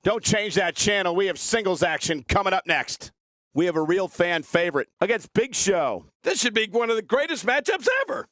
Don't change that channel. We have singles action coming up next. We have a real fan favorite against Big Show. This should be one of the greatest matchups ever.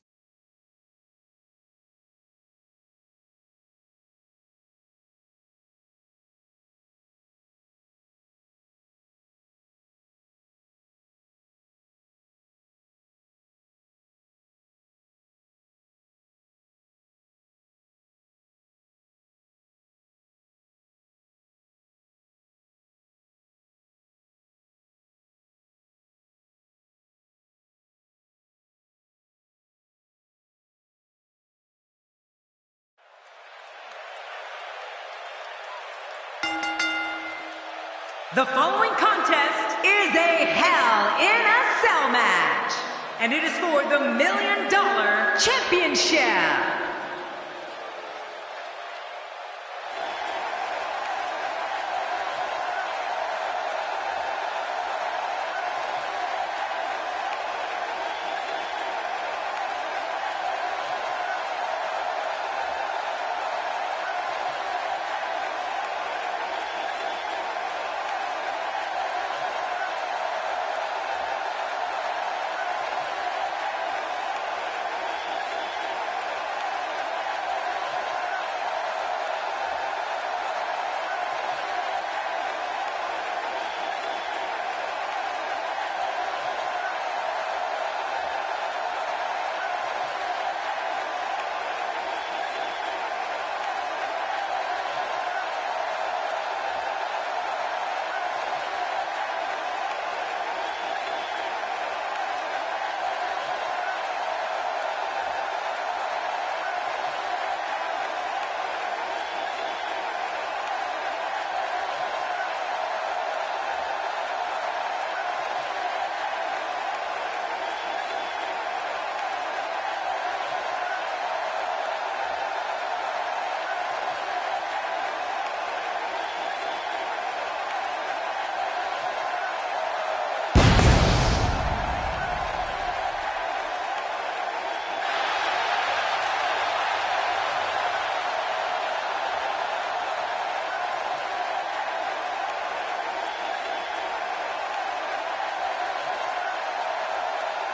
The following contest is a Hell in a Cell match, and it is for the $1 Million Championship.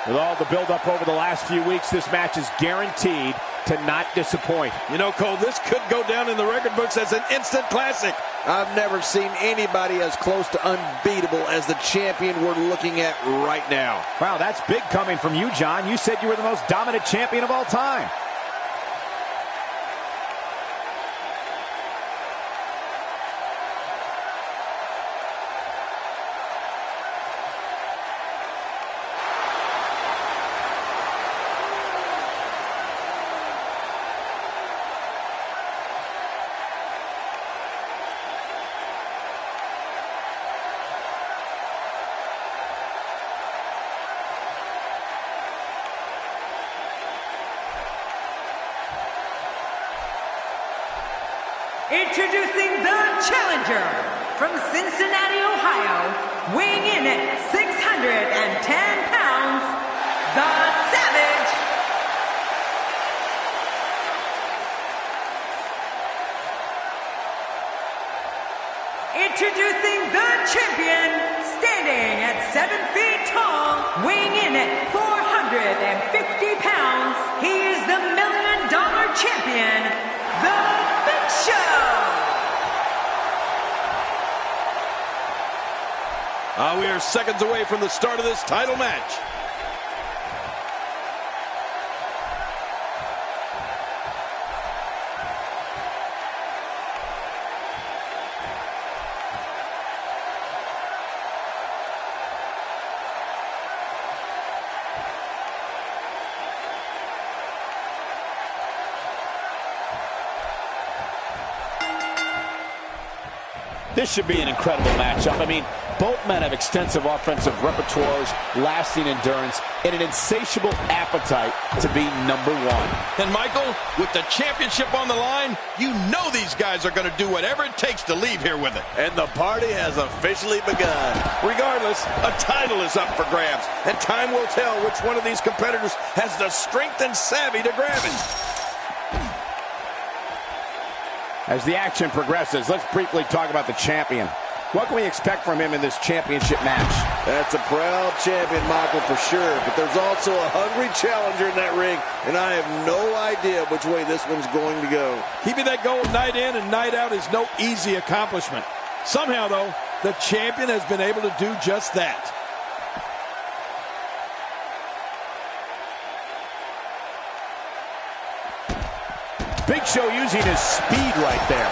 With all the build-up over the last few weeks, this match is guaranteed to not disappoint. You know, Cole, this could go down in the record books as an instant classic. I've never seen anybody as close to unbeatable as the champion we're looking at right now. Wow, that's big coming from you, John. You said you were the most dominant champion of all time. Introducing the challenger from Cincinnati, Ohio, weighing in at 610 pounds, the Savage. Introducing the champion, standing at 7 feet tall, weighing in at 450 pounds, he is the $1 Million Champion, the Big Show. We are seconds away from the start of this title match. This should be an incredible matchup. I mean, both men have extensive offensive repertoires, lasting endurance, and an insatiable appetite to be number one. And Michael, with the championship on the line, you know these guys are going to do whatever it takes to leave here with it. And the party has officially begun. Regardless, a title is up for grabs, and time will tell which one of these competitors has the strength and savvy to grab it. As the action progresses, let's briefly talk about the champion. What can we expect from him in this championship match? That's a proud champion, Michael, for sure. But there's also a hungry challenger in that ring, and I have no idea which way this one's going to go. Keeping that goal night in and night out is no easy accomplishment. Somehow, though, the champion has been able to do just that. Big Show using his speed right there.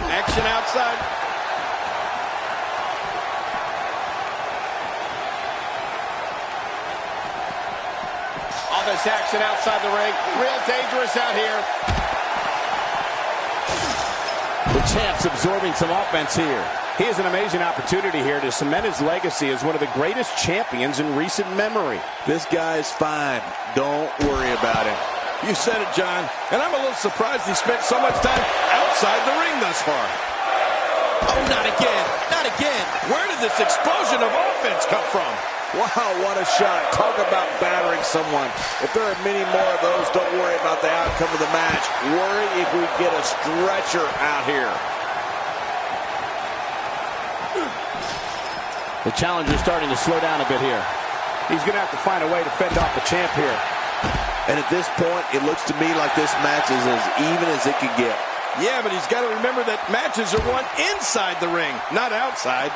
Action outside. All this action outside the ring. Real dangerous out here. The champ's absorbing some offense here. He has an amazing opportunity here to cement his legacy as one of the greatest champions in recent memory. This guy's fine. Don't worry about him. You said it, John. And I'm a little surprised he spent so much time outside the ring thus far. Oh, not again. Not again. Where did this explosion of offense come from? Wow, what a shot. Talk about battering someone. If there are many more of those, don't worry about the outcome of the match. Worry if we get a stretcher out here. The challenger's starting to slow down a bit here. He's going to have to find a way to fend off the champ here. And at this point, it looks to me like this match is as even as it can get. Yeah, but he's got to remember that matches are won inside the ring, not outside.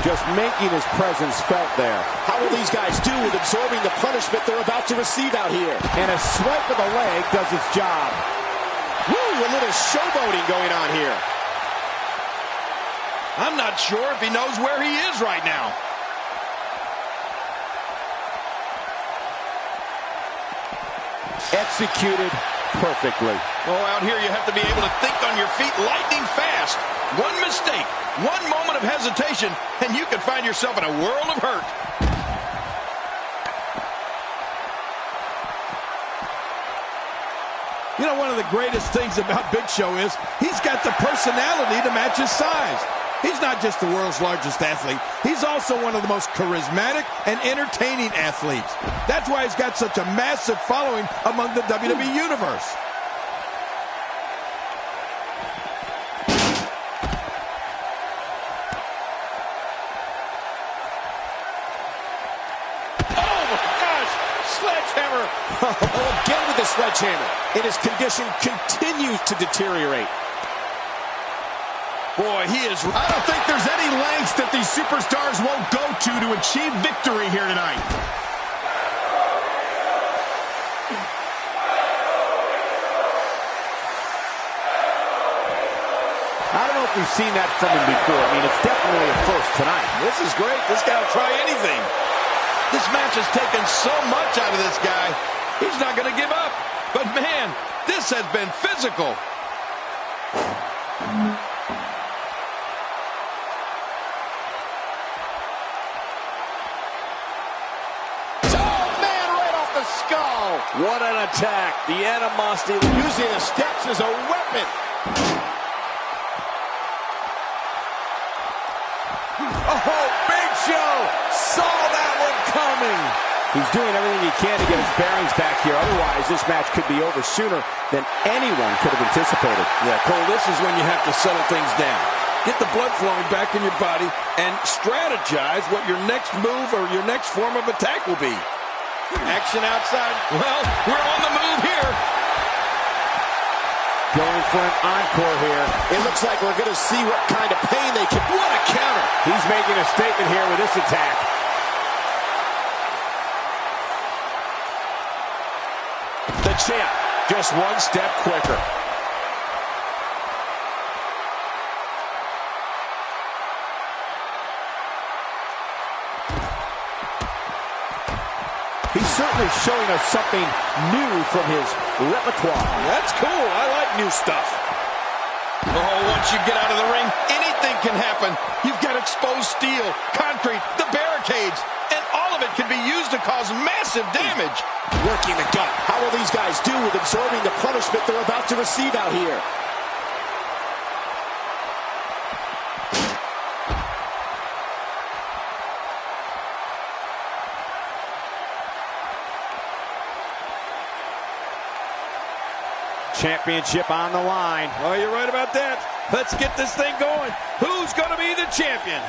Just making his presence felt there. How will these guys do with absorbing the punishment they're about to receive out here? And a swipe of the leg does its job. Woo, a little showboating going on here. I'm not sure if he knows where he is right now. Executed perfectly. Oh, out here you have to be able to think on your feet lightning fast. One mistake, one moment of hesitation, and you can find yourself in a world of hurt. You know, one of the greatest things about Big Show is he's got the personality to match his size. He's not just the world's largest athlete. He's also one of the most charismatic and entertaining athletes. That's why he's got such a massive following among the WWE Universe. Oh, my gosh! Sledgehammer! Again with the sledgehammer. And his condition continues to deteriorate. Boy, he is... I don't think there's any lengths that these superstars won't go to achieve victory here tonight. I don't know if we've seen that from him before. I mean, it's definitely a first tonight. This is great. This guy will try anything. This match has taken so much out of this guy. He's not going to give up. But, man, this has been physical. What an attack. The animosity, using the steps as a weapon. Oh, Big Show saw that one coming. He's doing everything he can to get his bearings back here. Otherwise, this match could be over sooner than anyone could have anticipated. Yeah, Cole, this is when you have to settle things down. Get the blood flowing back in your body and strategize what your next move or your next form of attack will be. Action outside. Well, we're on the move here. Going for an encore here. It looks like we're going to see what kind of pain they can... What a counter! He's making a statement here with this attack. The champ, just one step quicker. He's certainly showing us something new from his repertoire. That's cool. I like new stuff. Oh, once you get out of the ring, anything can happen. You've got exposed steel, concrete, the barricades, and all of it can be used to cause massive damage. Working the gut. How will these guys do with absorbing the punishment they're about to receive out here? championship on the line. Oh, you're right about that. Let's get this thing going. Who's going to be the champion?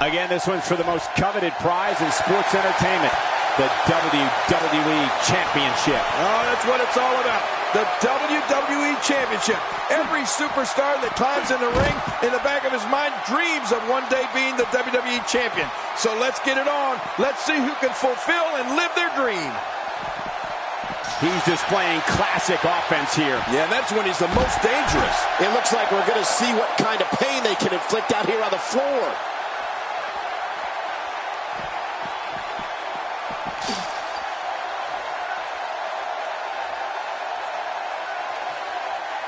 Again, this one's for the most coveted prize in sports entertainment, the WWE Championship. Oh, that's what it's all about. The WWE Championship. Every superstar that climbs in the ring, in the back of his mind, dreams of one day being the WWE Champion. So let's get it on. Let's see who can fulfill and live their dream. He's displaying classic offense here. Yeah, that's when he's the most dangerous. It looks like we're going to see what kind of pain they can inflict out here on the floor.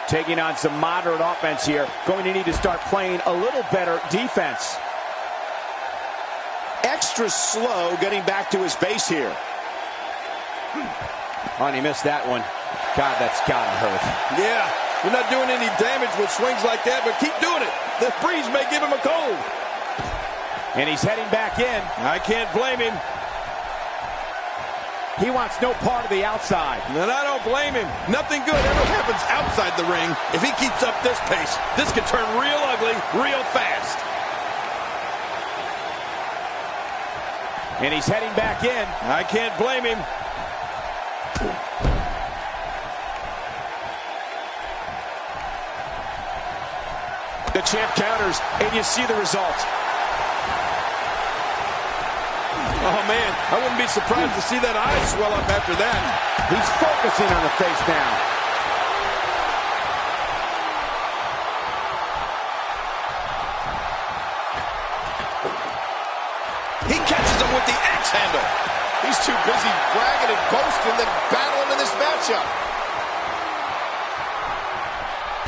Taking on some moderate offense here. Going to need to start playing a little better defense. Extra slow getting back to his base here. Oh, and he missed that one. God, that's gotta hurt. Yeah, you're not doing any damage with swings like that, but keep doing it. The breeze may give him a cold. And he's heading back in. I can't blame him. He wants no part of the outside. And I don't blame him. Nothing good ever happens outside the ring. If he keeps up this pace, this could turn real ugly real fast. And he's heading back in. I can't blame him. The champ counters, and you see the result. Oh, man, I wouldn't be surprised to see that eye swell up after that. He's focusing on the face now. He catches him with the axe handle. He's too busy bragging and boasting than battling in this matchup.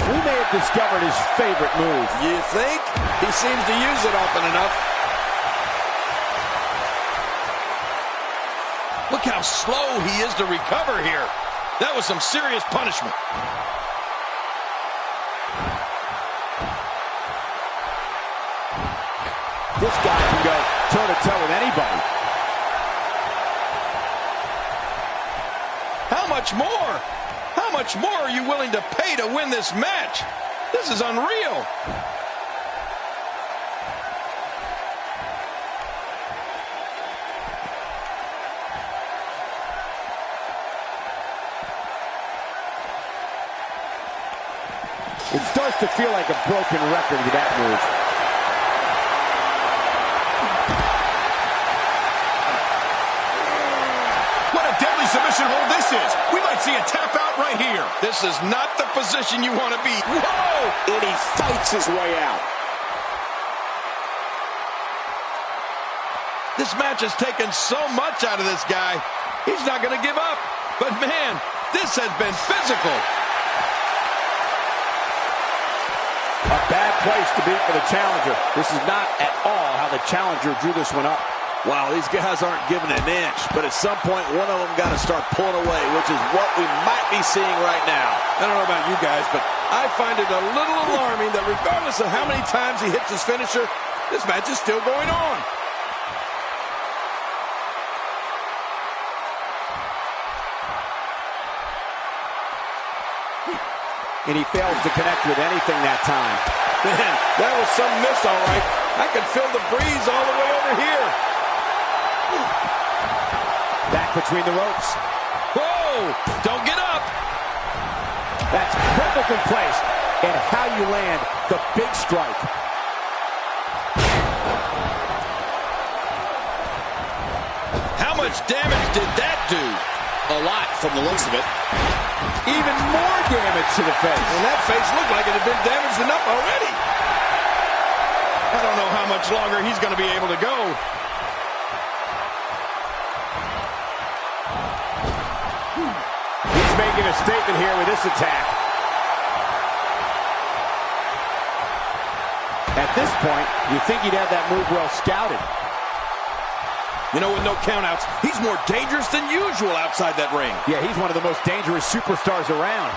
We may have discovered his favorite move. You think? He seems to use it often enough. Look how slow he is to recover here. That was some serious punishment. This guy can go toe-to-toe with anybody. How much more? How much more are you willing to pay to win this match? This is unreal. It starts to feel like a broken record with that move. What a deadly submission hold this is. We might see a tap out right here. This is not the position you want to be. Whoa! And he fights his way out. This match has taken so much out of this guy. He's not going to give up. But man, this has been physical. A bad place to be for the challenger. This is not at all how the challenger drew this one up. Wow, these guys aren't giving an inch, but at some point, one of them got to start pulling away, which is what we might be seeing right now. I don't know about you guys, but I find it a little alarming that regardless of how many times he hits his finisher, this match is still going on. And he fails to connect with anything that time. Man, that was some miss, all right. I can feel the breeze all the way over here. Back between the ropes. Whoa! Don't get up! That's perfectly placed. And how you land the big strike. How much damage did that do? A lot from the looks of it. Even more damage to the face. And that face looked like it had been damaged enough already. I don't know how much longer he's going to be able to go. He's making a statement here with this attack. At this point, you think he'd have that move well scouted. You know, with no countouts, he's more dangerous than usual outside that ring. Yeah, he's one of the most dangerous superstars around.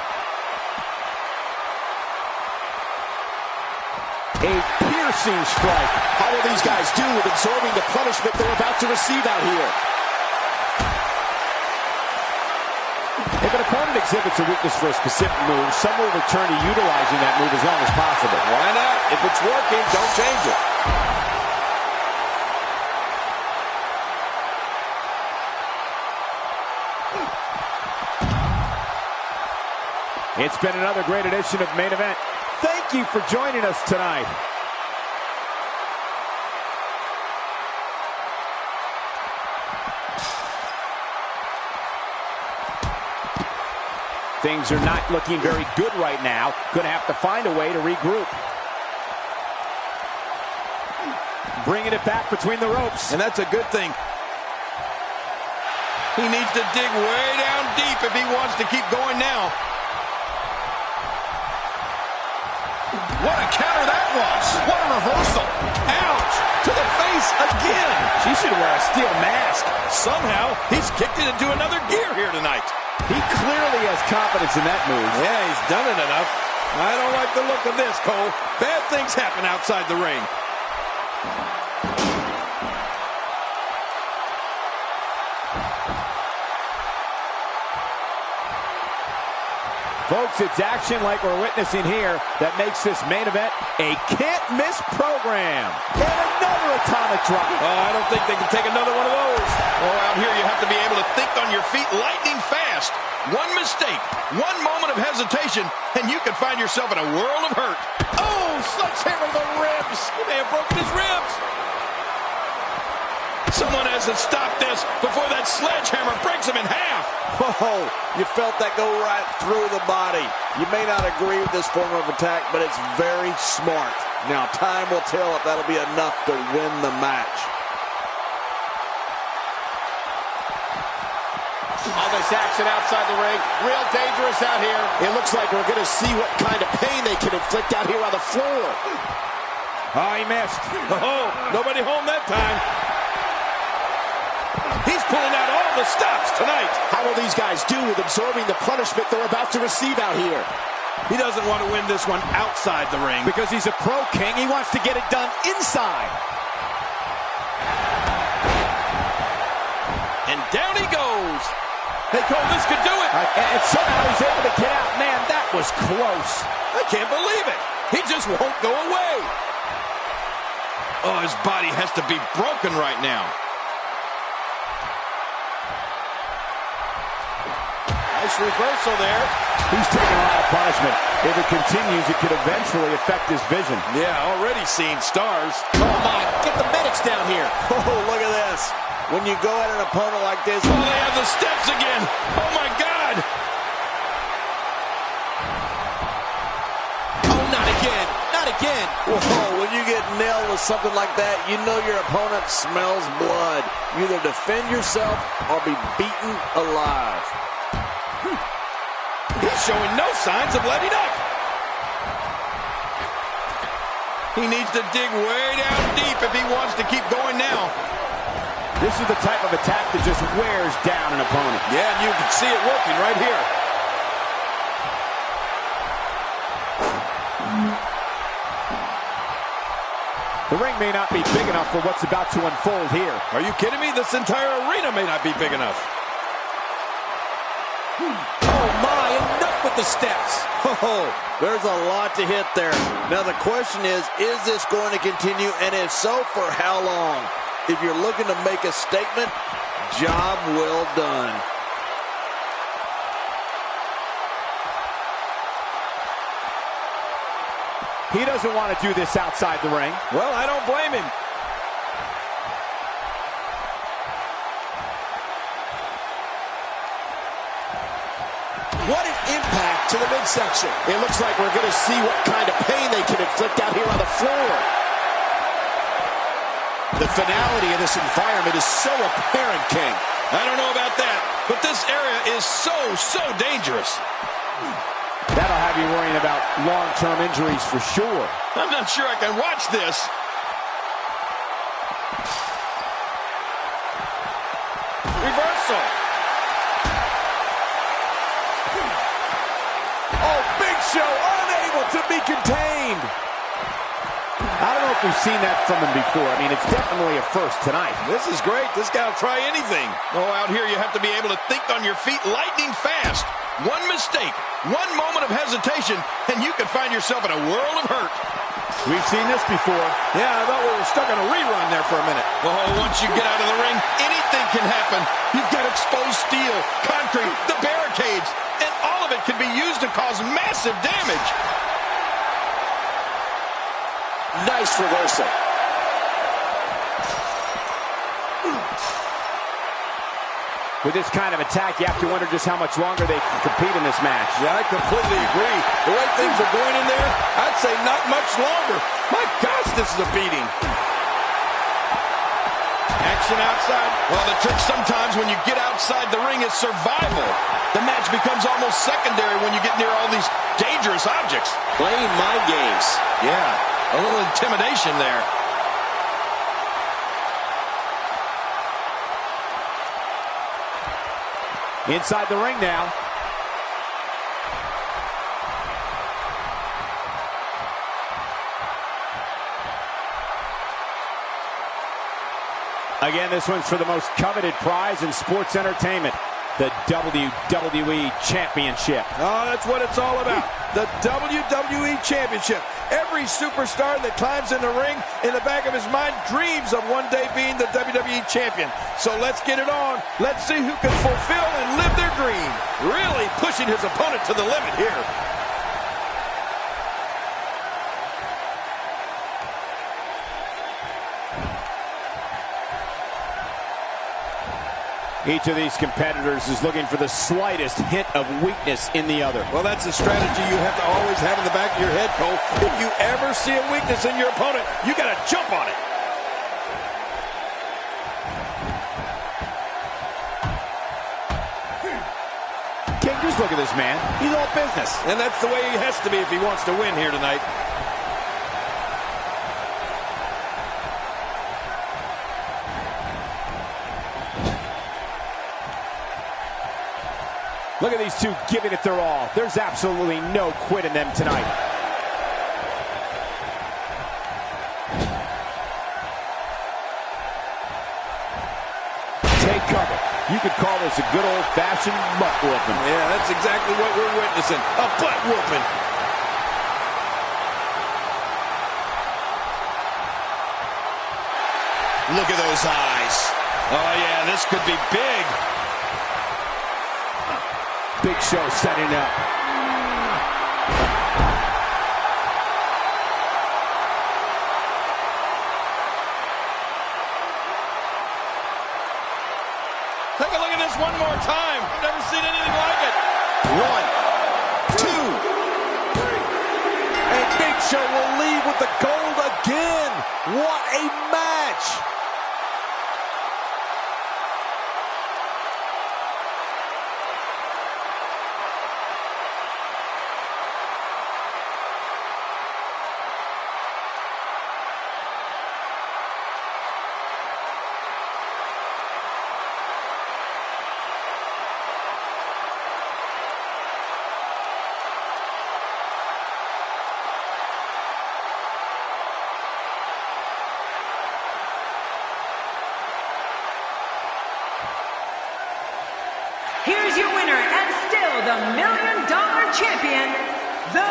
A piercing strike. How will these guys do with absorbing the punishment they're about to receive out here? If an opponent exhibits a weakness for a specific move, some will return to utilizing that move as long as possible. Why not? If it's working, don't change it. It's been another great edition of Main Event. Thank you for joining us tonight. Things are not looking very good right now. Gonna have to find a way to regroup. Bringing it back between the ropes. And that's a good thing. He needs to dig way down deep if he wants to keep going now. What a counter that was. What a reversal. Ouch. To the face again. She should wear a steel mask. Somehow, he's kicked it into another gear here tonight. He clearly has confidence in that move. Yeah, he's done it enough. I don't like the look of this, Cole. Bad things happen outside the ring. Folks, it's action like we're witnessing here that makes this main event a can't-miss program. And another atomic drop. Oh, I don't think they can take another one of those. Oh, out here you have to be able to think on your feet lightning fast. One mistake, one moment of hesitation, and you can find yourself in a world of hurt. Oh, sledgehammer to the ribs. He may have broken his ribs. Someone has to stop this before that sledgehammer breaks him in half. Oh, you felt that go right through the body. You may not agree with this form of attack, but it's very smart. Now, time will tell if that'll be enough to win the match. All this action outside the ring, real dangerous out here. It looks like we're going to see what kind of pain they can inflict out here on the floor. Oh, he missed. Oh, nobody home that time. He's pulling out all the stops tonight. How will these guys do with absorbing the punishment they're about to receive out here? He doesn't want to win this one outside the ring. Because he's a pro king, he wants to get it done inside. And down he goes. Hey, Cole, this could do it. And somehow he's able to get out. Man, that was close. I can't believe it. He just won't go away. Oh, his body has to be broken right now. Nice reversal there. He's taking a lot of punishment. If it continues, it could eventually affect his vision. Yeah, already seeing stars. Oh, my. Get the medics down here. Oh, look at this. When you go at an opponent like this. Oh, they have the steps again. Oh, my God. Oh, not again. Not again. Whoa, when you get nailed with something like that, you know your opponent smells blood. You either defend yourself or be beaten alive. He's showing no signs of letting up. He needs to dig way down deep if he wants to keep going now. This is the type of attack that just wears down an opponent. Yeah, and you can see it working right here. The ring may not be big enough for what's about to unfold here. Are you kidding me? This entire arena may not be big enough. Oh, my, enough with the steps. Oh, there's a lot to hit there. Now, the question is this going to continue? And if so, for how long? If you're looking to make a statement, job well done. He doesn't want to do this outside the ring. Well, I don't blame him. What an impact to the midsection. It looks like we're going to see what kind of pain they can inflict out here on the floor. The finality of this environment is so apparent, King. I don't know about that, but this area is so dangerous. That'll have you worrying about long-term injuries for sure. I'm not sure I can watch this. Reversal. Oh, Big Show unable to be contained. I don't know if we've seen that from him before. I mean, it's definitely a first tonight. This is great. This guy will try anything. Oh, out here you have to be able to think on your feet lightning fast. One mistake, one moment of hesitation, and you could find yourself in a world of hurt. We've seen this before. Yeah, I thought we were stuck on a rerun there for a minute. Oh, once you get out of the ring, anything can happen. You've got exposed steel, concrete, the barricades, and all of it can be used to cause massive damage. Nice reversal. With this kind of attack, you have to wonder just how much longer they can compete in this match. Yeah, I completely agree. The way things are going in there, I'd say not much longer. My gosh, this is a beating. Action outside. Well, the trick sometimes when you get outside the ring is survival. The match becomes almost secondary when you get near all these dangerous objects. Playing mind games. Yeah, a little intimidation there. Inside the ring now. Again, this one's for the most coveted prize in sports entertainment, the WWE Championship. Oh, that's what it's all about. The WWE Championship. Every superstar that climbs in the ring, in the back of his mind, dreams of one day being the WWE Champion. So let's get it on. Let's see who can fulfill and live their dream. Really pushing his opponent to the limit here. Each of these competitors is looking for the slightest hint of weakness in the other. Well, that's a strategy you have to always have in the back of your head, Cole. If you ever see a weakness in your opponent, you got to jump on it. King, just look at this man. He's all business. And that's the way he has to be if he wants to win here tonight. Look at these two giving it their all. There's absolutely no quit in them tonight. Take cover. You could call this a good old-fashioned butt whooping. Yeah, that's exactly what we're witnessing. A butt whooping. Look at those eyes. Oh, yeah, this could be big. Big Show setting up. Take a look at this one more time. I've never seen anything like it. 1, 2, 3. And Big Show will leave with the gold again. What a match. Here's your winner and still the $1 Million Champion, The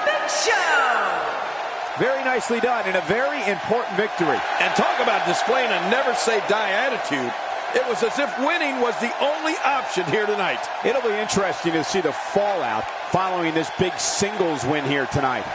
Big Show. Very nicely done and a very important victory. And talk about displaying a never-say-die attitude. It was as if winning was the only option here tonight. It'll be interesting to see the fallout following this big singles win here tonight.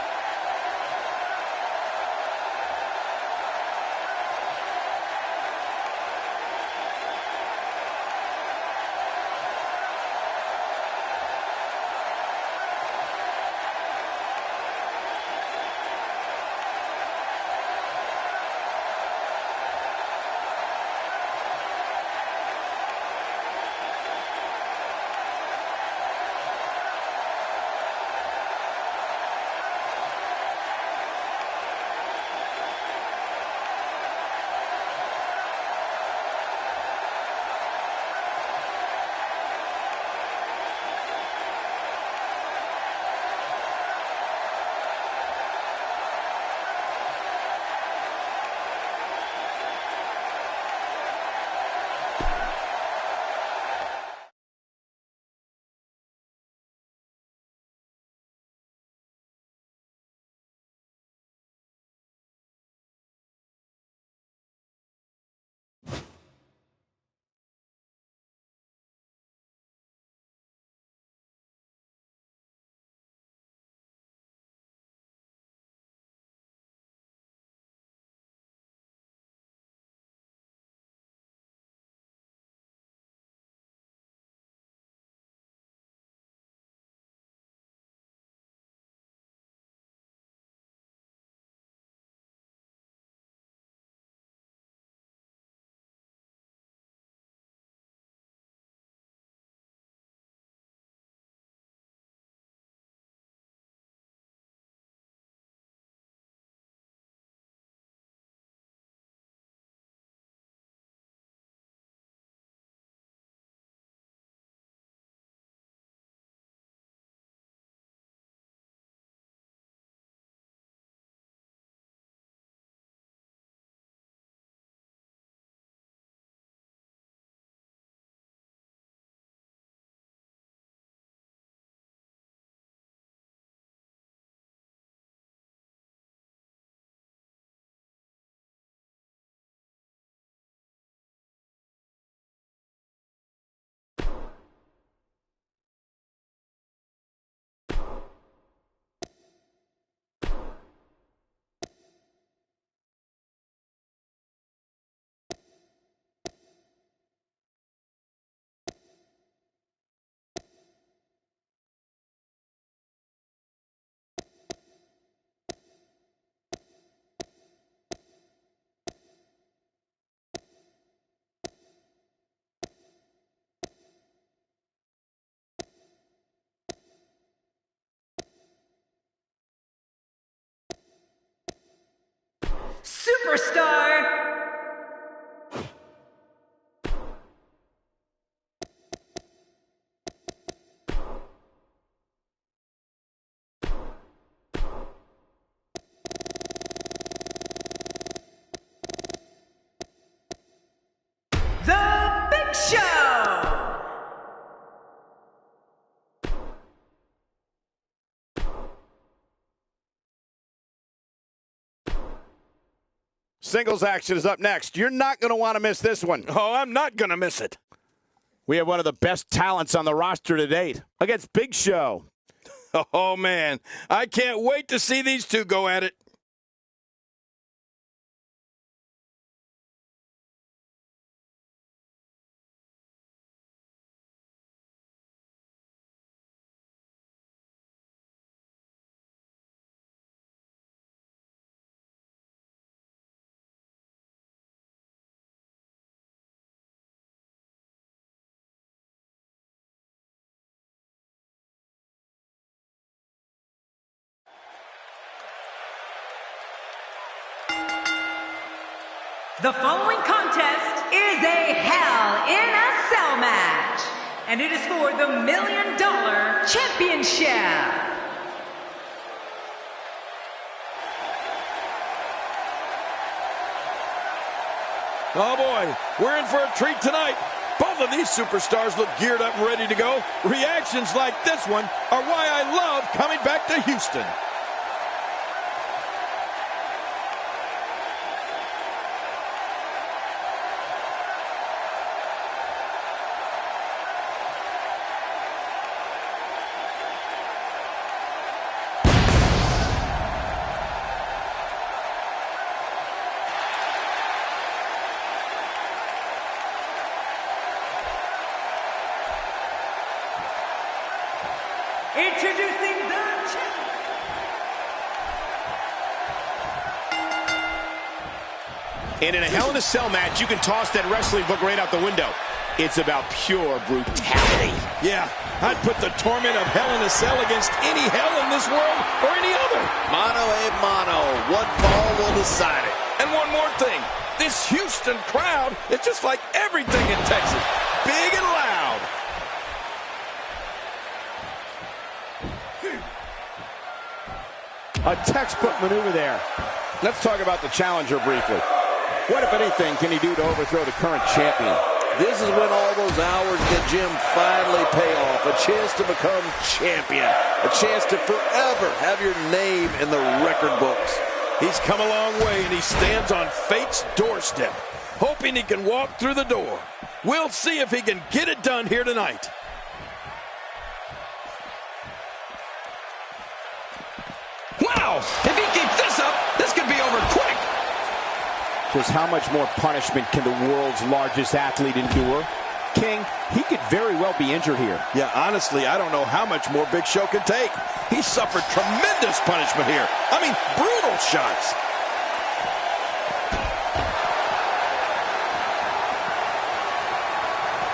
superstar. The Big Show. Singles action is up next. You're not going to want to miss this one. Oh, I'm not going to miss it. We have one of the best talents on the roster to date against Big Show. Oh, man. I can't wait to see these two go at it. The following contest is a Hell in a Cell match, and it is for the $1 Million Championship. Oh, boy. We're in for a treat tonight. Both of these superstars look geared up and ready to go. Reactions like this one are why I love coming back to Houston. Introducing the champion. And in a Hell in a Cell match, you can toss that wrestling book right out the window. It's about pure brutality. Yeah, I'd put the torment of Hell in a Cell against any hell in this world or any other. Mano a mano. What fall will decide it? And one more thing. This Houston crowd is just like everything in Texas. Big and loud. A textbook maneuver there. Let's talk about the challenger briefly. What, if anything, can he do to overthrow the current champion? This is when all those hours in the gym finally pay off. A chance to become champion. A chance to forever have your name in the record books. He's come a long way, and he stands on fate's doorstep, hoping he can walk through the door. We'll see if he can get it done here tonight. Wow! If he keeps this up, this could be over quick. Just how much more punishment can the world's largest athlete endure? King, he could very well be injured here. Yeah, honestly, I don't know how much more Big Show can take. He suffered tremendous punishment here. I mean, brutal shots.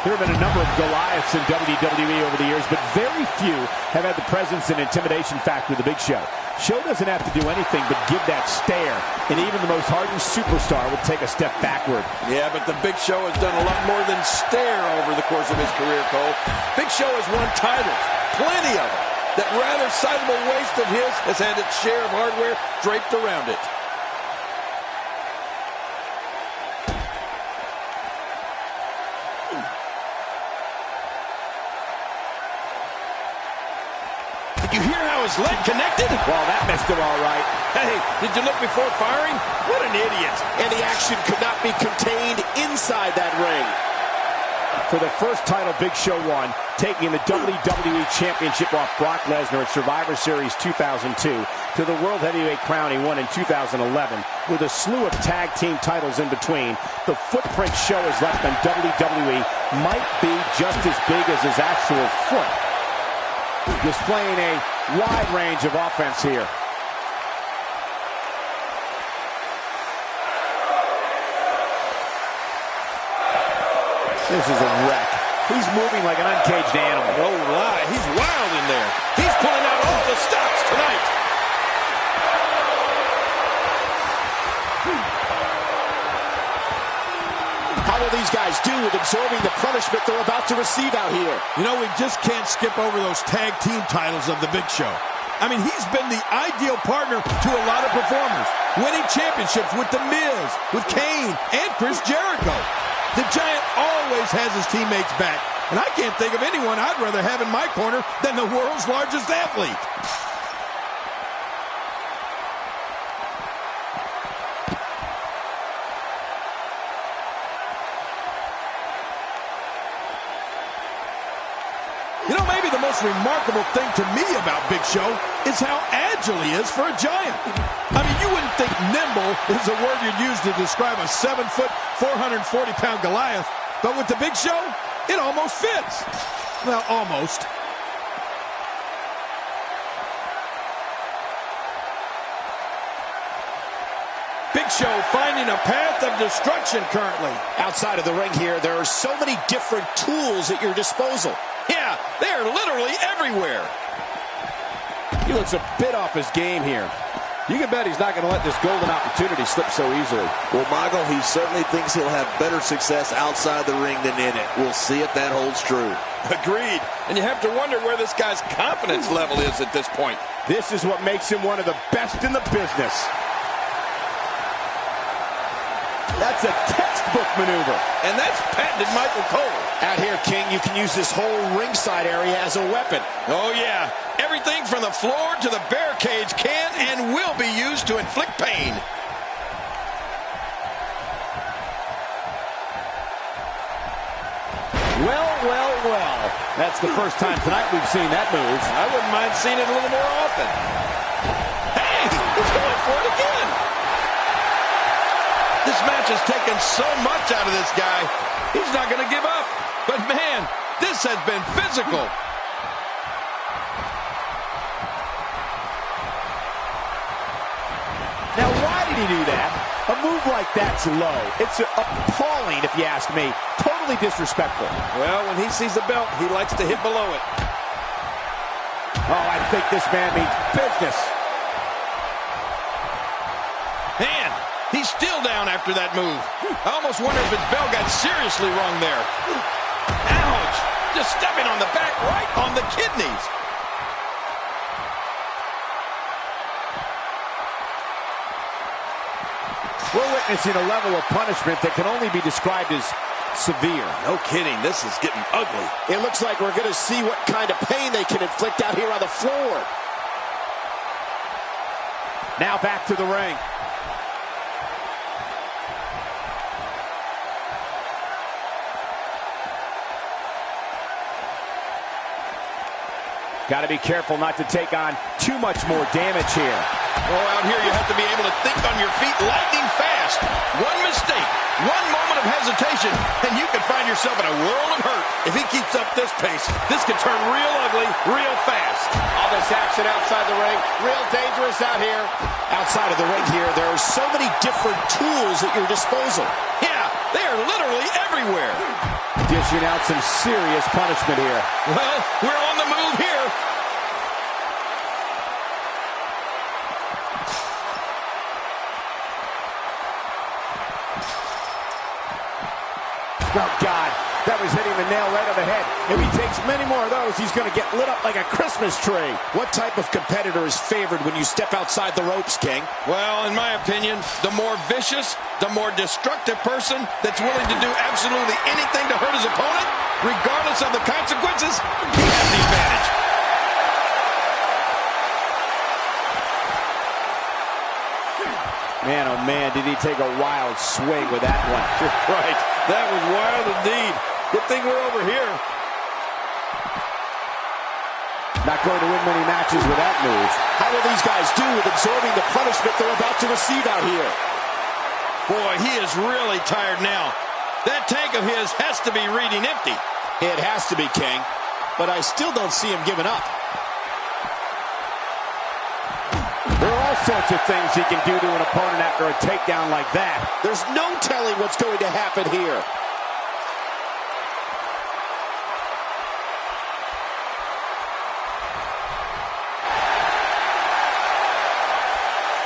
There have been a number of Goliaths in WWE over the years, but very few have had the presence and intimidation factor of the Big Show. Show doesn't have to do anything but give that stare, and even the most hardened superstar would take a step backward. Yeah, but the Big Show has done a lot more than stare over the course of his career, Cole. Big Show has won titles, plenty of them. That rather sizable waist of his has had its share of hardware draped around it. Did you hear how his leg connected? Well, that missed him all right. Hey, did you look before firing? What an idiot. And the action could not be contained inside that ring. For the first title Big Show won, taking the WWE Championship off Brock Lesnar at Survivor Series 2002 to the World Heavyweight crown he won in 2011. With a slew of tag team titles in between, the footprint Show has left on WWE might be just as big as his actual foot. Displaying a wide range of offense here. This is a wreck. He's moving like an uncaged animal. No lie, he's wild in there. He's pulling out all the stops tonight. guys do with absorbing the punishment they're about to receive out here? You know, we just can't skip over those tag team titles of the Big Show. I mean, he's been the ideal partner to a lot of performers, winning championships with The Miz, with Kane, and Chris Jericho. The Giant always has his teammates back, and I can't think of anyone I'd rather have in my corner than the world's largest athlete. You know, maybe the most remarkable thing to me about Big Show is how agile he is for a giant. I mean, you wouldn't think nimble is a word you'd use to describe a 7-foot, 440-pound Goliath, but with the Big Show, it almost fits. Well, almost. Big Show finding a path of destruction currently. Outside of the ring here, there are so many different tools at your disposal. Yeah, they are literally everywhere. He looks a bit off his game here. You can bet he's not going to let this golden opportunity slip so easily. Well, Michael, he certainly thinks he'll have better success outside the ring than in it. We'll see if that holds true. Agreed. And you have to wonder where this guy's confidence level is at this point. This is what makes him one of the best in the business. That's a textbook maneuver. And that's patented Michael Cole. Out here, King, you can use this whole ringside area as a weapon. Oh, yeah. Everything from the floor to the barricades can and will be used to inflict pain. Well, well, well. That's the first time tonight we've seen that move. I wouldn't mind seeing it a little more often. Hey, he's going for it again. This match has taken so much out of this guy. He's not going to give up. But, man, this has been physical. Now, why did he do that? A move like that's low. It's appalling, if you ask me. Totally disrespectful. Well, when he sees the belt, he likes to hit below it. Oh, I think this man means business. Man, he's still down after that move. I almost wonder if his bell got seriously wrong there. Ouch! Just stepping on the back, right on the kidneys. We're witnessing a level of punishment that can only be described as severe. No kidding, this is getting ugly. It looks like we're going to see what kind of pain they can inflict out here on the floor. Now back to the ring. Got to be careful not to take on too much more damage here. Oh, out here you have to be able to think on your feet lightning fast. One mistake, one moment of hesitation, and you can find yourself in a world of hurt. If he keeps up this pace, this could turn real ugly real fast. All this action outside the ring, real dangerous out here. Outside of the ring here, there are so many different tools at your disposal. Yeah, they are literally everywhere. Dishing out some serious punishment here. Well, we're on the move here. Oh, God, that was hitting the nail right on the head. If he takes many more of those, he's going to get lit up like a Christmas tree. What type of competitor is favored when you step outside the ropes, King? Well, in my opinion, the more vicious, the more destructive person that's willing to do absolutely anything to hurt his opponent, regardless of the consequences, he has the advantage. Man, oh man, did he take a wild swing with that one. Right, that was wild indeed. Good thing we're over here. Not going to win many matches with that move. How will these guys do with absorbing the punishment they're about to receive out here? Boy, he is really tired now. That tank of his has to be reading empty. It has to be, King, but I still don't see him giving up. There are all sorts of things he can do to an opponent after a takedown like that. There's no telling what's going to happen here.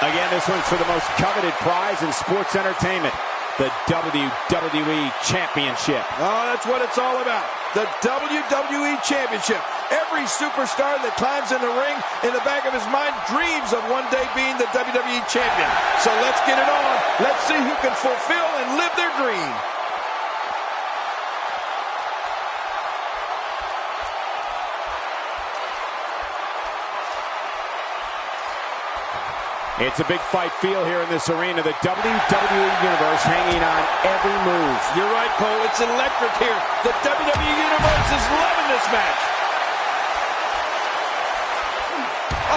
Again, this one's for the most coveted prize in sports entertainment. the WWE Championship. Oh, that's what it's all about. The WWE Championship. Every superstar that climbs in the ring, in the back of his mind, dreams of one day being the WWE Champion. So let's get it on. Let's see who can fulfill and live their dream. It's a big fight feel here in this arena. The WWE Universe hanging on every move. You're right, Cole. It's electric here. The WWE Universe is loving this match.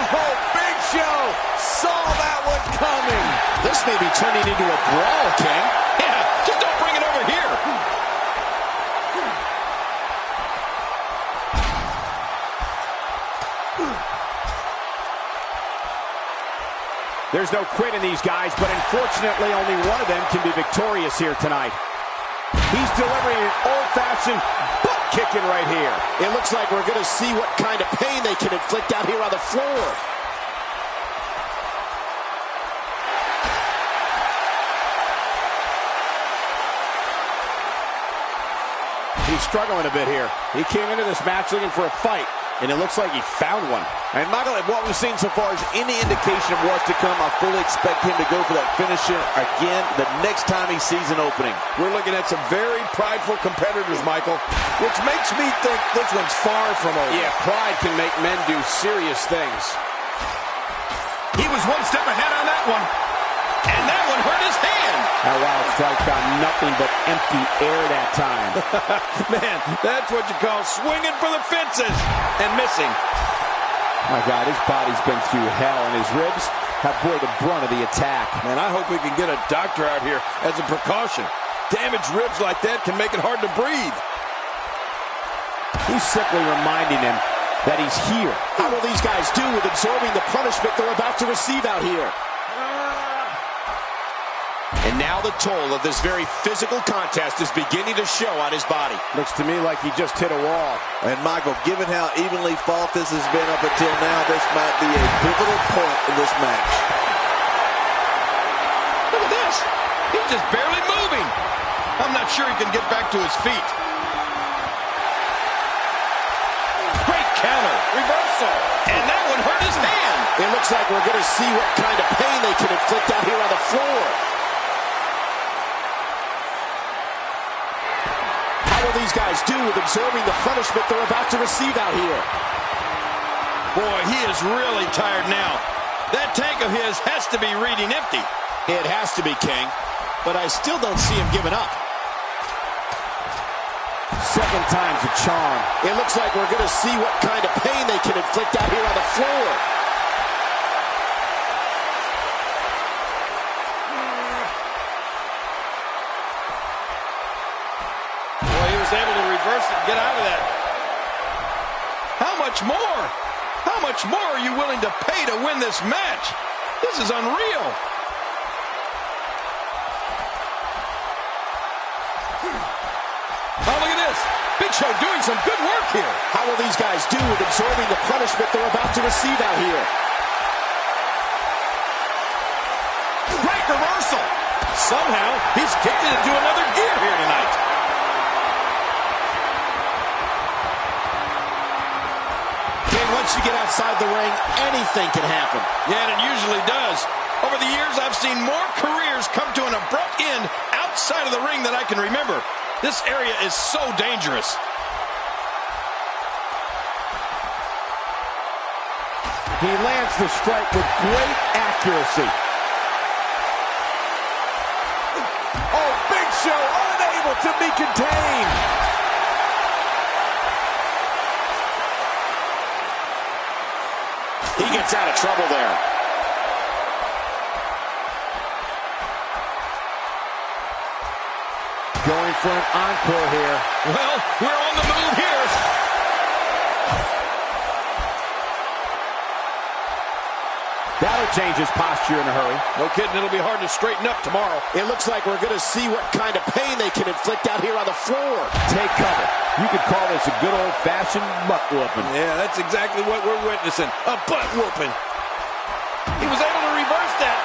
Oh, Big Show saw that one coming. This may be turning into a brawl, King. Yeah, just don't bring it over here. There's no quit in these guys, but unfortunately only one of them can be victorious here tonight. He's delivering an old-fashioned butt kicking right here. It looks like we're going to see what kind of pain they can inflict out here on the floor. He's struggling a bit here. He came into this match looking for a fight, and it looks like he found one. And Michael, what we've seen so far is any indication of what's to come. I fully expect him to go for that finisher again the next time he sees an opening. We're looking at some very prideful competitors, Michael, which makes me think this one's far from over. Yeah, pride can make men do serious things. He was one step ahead on that one. And that one hurt his hand. That wild strike found nothing but empty air that time. Man, that's what you call swinging for the fences and missing. My God, his body's been through hell, and his ribs have bore the brunt of the attack. Man, I hope we can get a doctor out here as a precaution. Damaged ribs like that can make it hard to breathe. He's simply reminding him that he's here. How will these guys do with absorbing the punishment they're about to receive out here? And now the toll of this very physical contest is beginning to show on his body. Looks to me like he just hit a wall. And Michael, given how evenly fought this has been up until now, this might be a pivotal point in this match. Look at this. He's just barely moving. I'm not sure he can get back to his feet. Great counter. Reversal. And that one hurt his hand. It looks like we're going to see what kind of pain they can inflict out here on the floor. What will these guys do with absorbing the punishment they're about to receive out here? Boy, he is really tired now. That tank of his has to be reading empty. It has to be, King, but I still don't see him giving up. Second time's a charm. It looks like we're going to see what kind of pain they can inflict out here on the floor. Able to reverse it and get out of that. How much more? How much more are you willing to pay to win this match? This is unreal. Oh, look at this. Big Show doing some good work here. How will these guys do with absorbing the punishment they're about to receive out here? Great reversal. Somehow, he's kicked it into another gear here tonight. Once you get outside the ring, anything can happen. Yeah, and it usually does. Over the years, I've seen more careers come to an abrupt end outside of the ring than I can remember. This area is so dangerous. He lands the strike with great accuracy. Oh, Big Show unable to be contained. He gets out of trouble there. Going for an encore here. Well, we're on the move here. That'll change his posture in a hurry. No kidding, it'll be hard to straighten up tomorrow. It looks like we're going to see what kind of pain they can inflict out here on the floor. Take cover. You could call this a good old-fashioned butt whooping. Yeah, that's exactly what we're witnessing. A butt whooping. He was able to reverse that.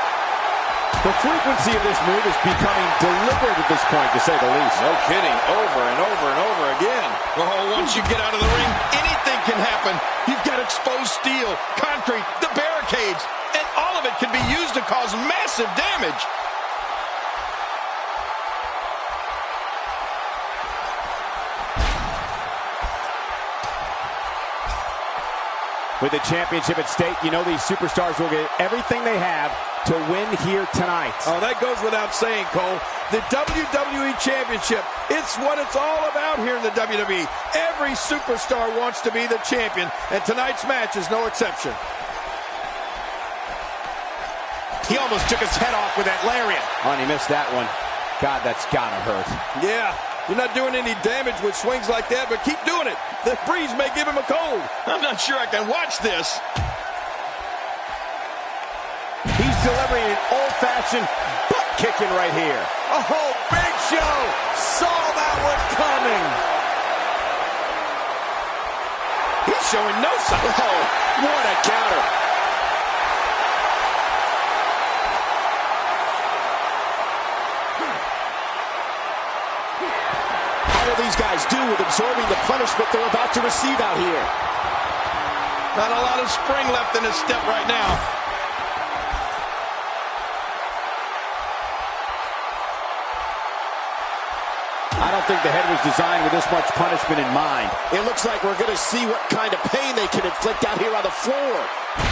The frequency of this move is becoming deliberate at this point, to say the least. No kidding. Over and over and over again. Oh, once you get out of the ring, anything can happen. You've got exposed steel, concrete, the barricades, and all of it can be used to cause massive damage. With the championship at stake, you know these superstars will get everything they have to win here tonight. Oh, that goes without saying, Cole. The WWE Championship, it's what it's all about here in the WWE. Every superstar wants to be the champion, and tonight's match is no exception. He almost took his head off with that lariat. Oh, and he missed that one. God, that's gotta hurt. Yeah. You're not doing any damage with swings like that, but keep doing it. The breeze may give him a cold. I'm not sure I can watch this. He's delivering an old-fashioned butt kicking right here. Oh, Big Show saw that one coming. He's showing no sign. Oh, what a counter. What will these guys do with absorbing the punishment they're about to receive out here? Not a lot of spring left in his step right now. I don't think the head was designed with this much punishment in mind. It looks like we're going to see what kind of pain they can inflict out here on the floor.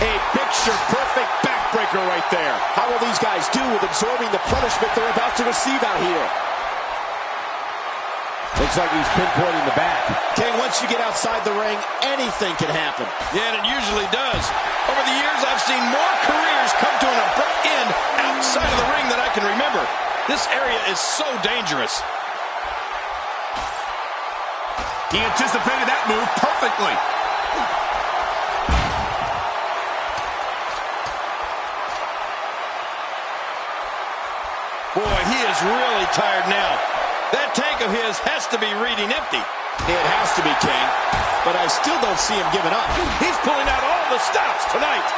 A picture-perfect backbreaker right there. How will these guys do with absorbing the punishment they're about to receive out here? Looks like he's pinpointing the back. King, once you get outside the ring, anything can happen. Yeah, and it usually does. Over the years, I've seen more careers come to an abrupt end outside of the ring than I can remember. This area is so dangerous. He anticipated that move perfectly. Boy, he is really tired now. That tank of his has to be reading empty. It has to be, King. But I still don't see him giving up. He's pulling out all the stops tonight.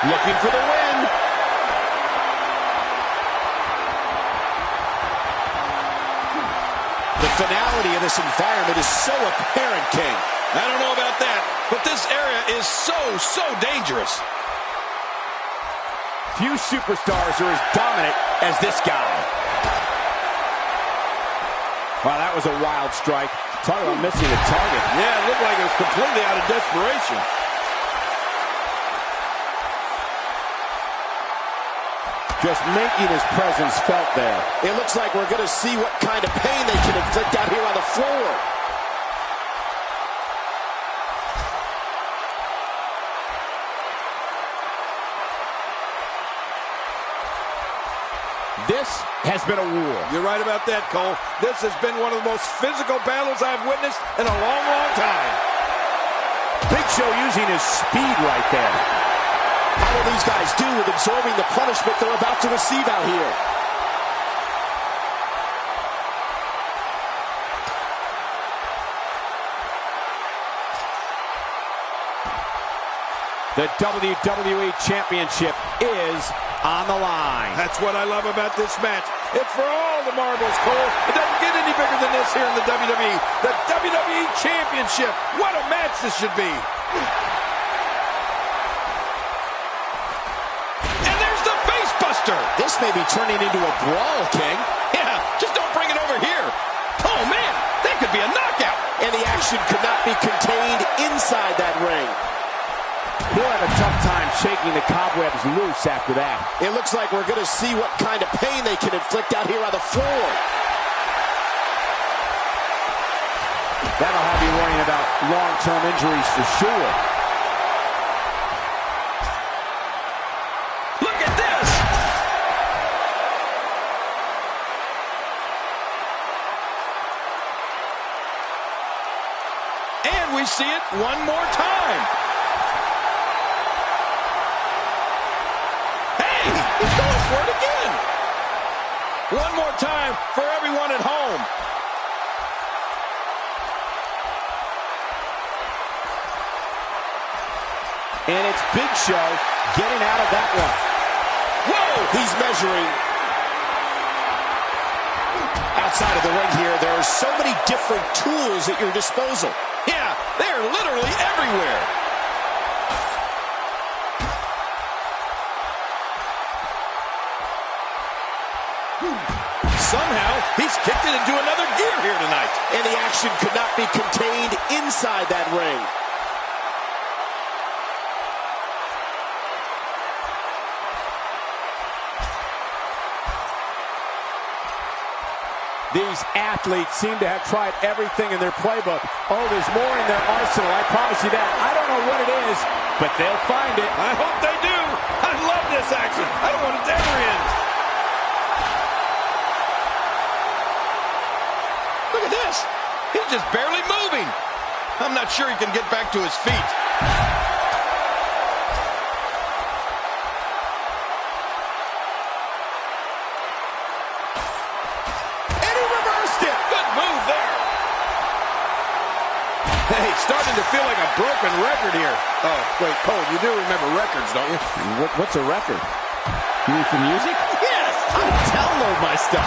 Looking for the win. The finality of this environment is so apparent, King. I don't know about that, but this area is so dangerous. Few superstars are as dominant as this guy. Wow, that was a wild strike. Talk about missing the target. Yeah, it looked like it was completely out of desperation. Just making his presence felt there. It looks like we're going to see what kind of pain they can inflict out here on the floor. This has been a war. You're right about that, Cole. This has been one of the most physical battles I've witnessed in a long time. Big Show using his speed right there. How will these guys do with absorbing the punishment they're about to receive out here? The WWE Championship is on the line. That's what I love about this match. It's for all the marbles, Cole. It doesn't get any bigger than this here in the WWE. The WWE Championship. What a match this should be. And there's the face buster. This may be turning into a brawl, King. Yeah, just don't bring it over here. Oh, man, that could be a knockout. And the action could not be contained inside that ring. He'll have a tough time shaking the cobwebs loose after that. It looks like we're going to see what kind of pain they can inflict out here on the floor. That'll have you worrying about long-term injuries for sure. Look at this. And we see it one more time. He's going for it again. One more time for everyone at home. And it's Big Show getting out of that one. Whoa! He's measuring. Outside of the ring here, there are so many different tools at your disposal. Yeah, they're literally everywhere. Somehow, he's kicked it into another gear here tonight. And the action could not be contained inside that ring. These athletes seem to have tried everything in their playbook. Oh, there's more in their arsenal, I promise you that. I don't know what it is, but they'll find it. I hope they do. I love this action. I don't want it to ever end. Look at this. He's just barely moving. I'm not sure he can get back to his feet. Hey, starting to feel like a broken record here. Oh, wait, Cole, you do remember records, don't you? What's a record? You mean for music? Yes! I download my stuff.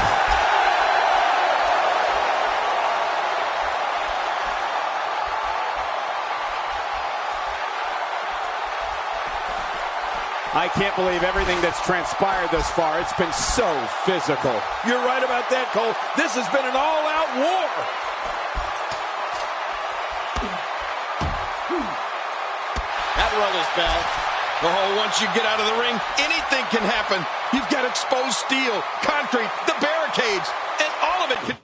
I can't believe everything that's transpired thus far. It's been so physical. You're right about that, Cole. This has been an all-out war. That roll is bad. Oh, once you get out of the ring, anything can happen. You've got exposed steel, concrete, the barricades, and all of it can...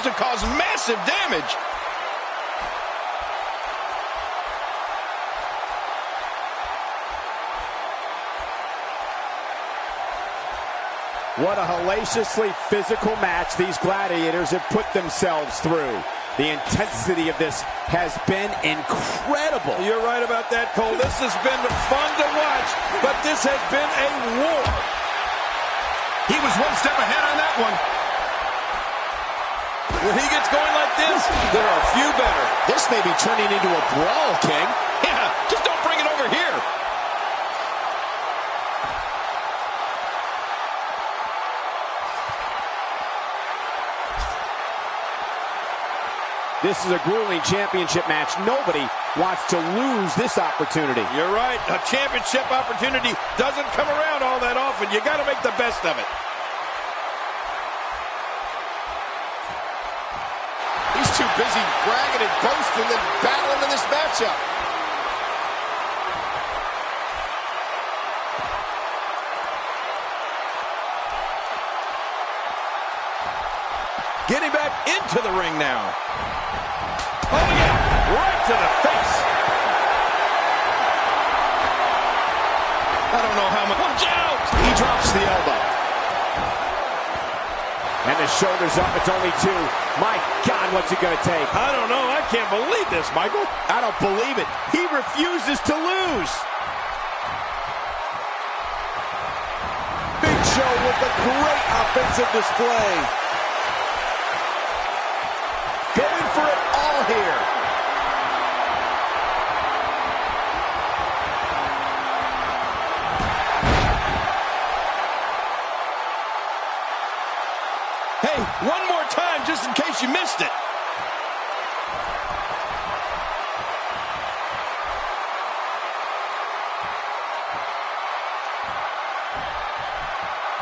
to cause massive damage. What a hellaciously physical match these gladiators have put themselves through. The intensity of this has been incredible. You're right about that, Cole. This has been fun to watch, but this has been a war. He was one step ahead on that one. When he gets going like this, there are a few better. This may be turning into a brawl, King. Yeah, just don't bring it over here. This is a grueling championship match. Nobody wants to lose this opportunity. You're right. A championship opportunity doesn't come around all that often. You got to make the best of it. He's too busy bragging and boasting than battling in this matchup. Getting back into the ring now. Oh, yeah, right to the face. I don't know how much. Watch out! He drops the elbow. And the shoulder's up. It's only 2. My God, what's it going to take? I don't know. I can't believe this, Michael. I don't believe it. He refuses to lose. Big Show with a great offensive display. Going for it all here. Hey, one more time just in case you missed it.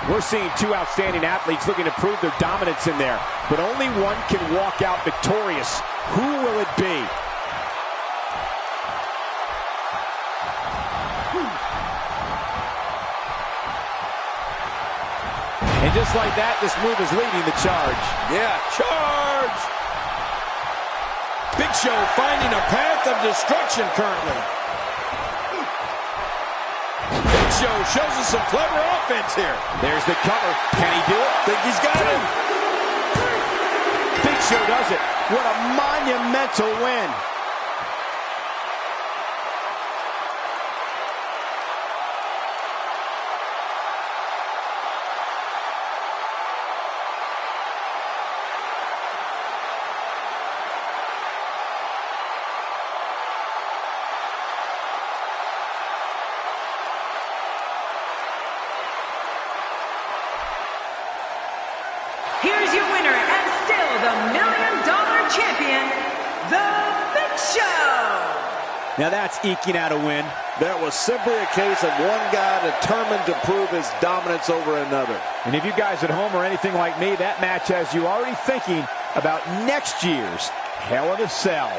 We're seeing 2 outstanding athletes looking to prove their dominance in there, but only one can walk out victorious. Who will it be? And just like that, this move is leading the charge. Yeah, charge! Big Show finding a path of destruction currently. Big Show shows us some clever offense here. There's the cover. Can he do it? Think he's got it. Big Show does it. What a monumental win. Here's your winner and still the $1 Million Champion, The Big Show. Now that's eking out a win. That was simply a case of one guy determined to prove his dominance over another. And if you guys at home are anything like me, that match has you already thinking about next year's Hell in a Cell.